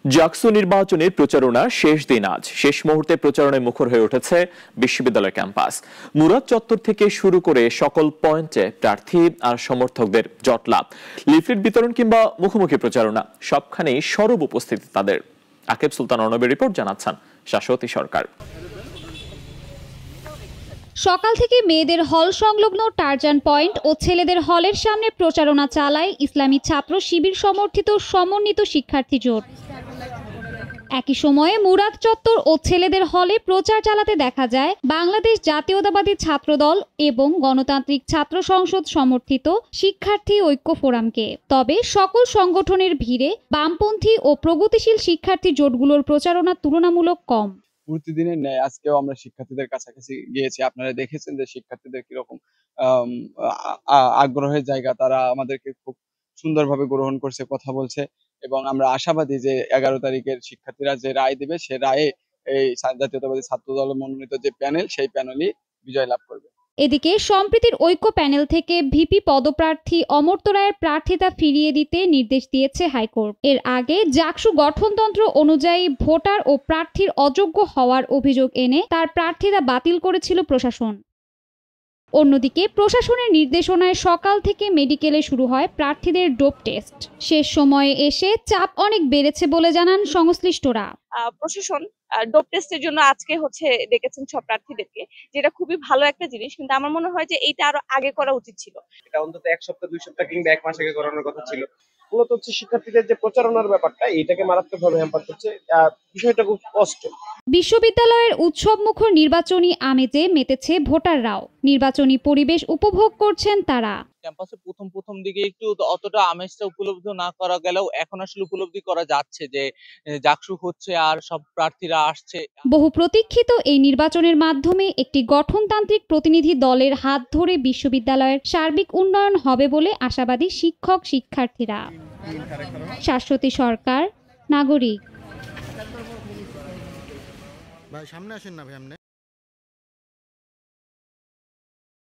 জাকসু নির্বাচনের প্রচারণা শেষ দিন আজ। শেষ মুহূর্তে প্রচারণায় মুখর হয়ে উঠেছে বিশ্ববিদ্যালয় ক্যাম্পাস। মুরাদ চত্বর থেকে শুরু করে সকল পয়েন্টে প্রার্থী আর সমর্থকদের জটলা। লিফলেট বিতরণ কিংবা মুখোমুখি প্রচারণা সবখানেই সরব উপস্থিতি তাদের। আকিব সুলতান অর্ণবের রিপোর্ট, জানাচ্ছেন শাশ্বতী সরকার। সকাল থেকে মেয়েদের হল সংলগ্ন টারজান পয়েন্ট ও ছেলেদের হলের সামনে প্রচারণা চালায় ইসলামী ছাত্র শিবির সমর্থিত সমন্বিত শিক্ষার্থী জোট। একই সময়ে মুরাদ চত্বর ও ছেলেদের হলে প্রচার চালাতে দেখা যায় বাংলাদেশ জাতীয়তাবাদী ছাত্রদল এবং গণতান্ত্রিক ছাত্র সংসদ সমর্থিত শিক্ষার্থী ঐক্য ফোরামকে। তবে সকল সংগঠনের ভিড়ে বামপন্থী ও প্রগতিশীল শিক্ষার্থী জোটগুলোর প্রচারণা তুলনামূলক কম। প্রতিদিনের ন্যায় আজকেও আমরা শিক্ষার্থীদের কাছাকাছি গিয়েছি। আপনারা দেখেছেন যে শিক্ষার্থীদের কিরকম আগ্রহের জায়গা, তারা আমাদেরকে খুব সুন্দরভাবে গ্রহণ করছে, কথা বলছে এবং আমরা আশাবাদী যে 11 তারিখের শিক্ষার্থীরা যে রায় দেবে সে রায়ে এই জাতীয়তাবাদী ছাত্র দল মনোনীত যে প্যানেল, সেই প্যানেলই বিজয় লাভ করবে। এদিকে সম্প্রীতির ঐক্য প্যানেল থেকে ভিপি পদপ্রার্থী অমর্ত্য রায়ের প্রার্থিতা ফিরিয়ে দিতে নির্দেশ দিয়েছে হাইকোর্ট। এর আগে জাকসু গঠনতন্ত্র অনুযায়ী ভোটার ও প্রার্থীর অযোগ্য হওয়ার অভিযোগ এনে তার প্রার্থিতা বাতিল করেছিল প্রশাসন। অন্যদিকে প্রশাসনের নির্দেশনায় সকাল থেকে মেডিকেলে শুরু হয় প্রার্থীদের ডোপ টেস্ট। শেষ সময়ে এসে চাপ অনেক বেড়েছে বলে জানান সংশ্লিষ্টরা। প্রশাসন ডোপ টেস্টের জন্য আজকে ডেকেছেন সব প্রার্থীদেরকে, যেটা খুবই ভালো একটা জিনিস, কিন্তু আমার মনে হয় যে এইটা আরো আগে করা উচিত ছিল। এটা অন্তত 1 সপ্তাহ 2 সপ্তাহ কিংবা 1 মাস আগে করানোর কথা ছিল। মূলত শিক্ষার্থীদের যে প্রচারণার ব্যাপারটা, এটাকে মারাত্মকভাবে হ্যাম্পার করছে। বিষয়টা খুব কষ্ট। বিশ্ববিদ্যালয়ের উৎসবমুখর নির্বাচনী আমেজে মেতেছে ভোটাররাও। নির্বাচনী পরিবেশ উপভোগ করছেন তারা। ক্যাম্পাসে প্রথম দিকে একটু অতটা আমেজটা উপলব্ধ না করা গেলেও এখন আসলে উপলব্ধি করা যাচ্ছে যে জাকসু হচ্ছে আর সব প্রার্থীরা আসছে। বহু প্রতীক্ষিত এই নির্বাচনের মাধ্যমে একটি গঠনতান্ত্রিক প্রতিনিধি দলের হাত ধরে বিশ্ববিদ্যালয়ের সার্বিক উন্নয়ন হবে বলে আশাবাদী শিক্ষক শিক্ষার্থীরা। শাশ্বতী সরকার, নাগরিক। ভাই সামনে আসেন না ভাই।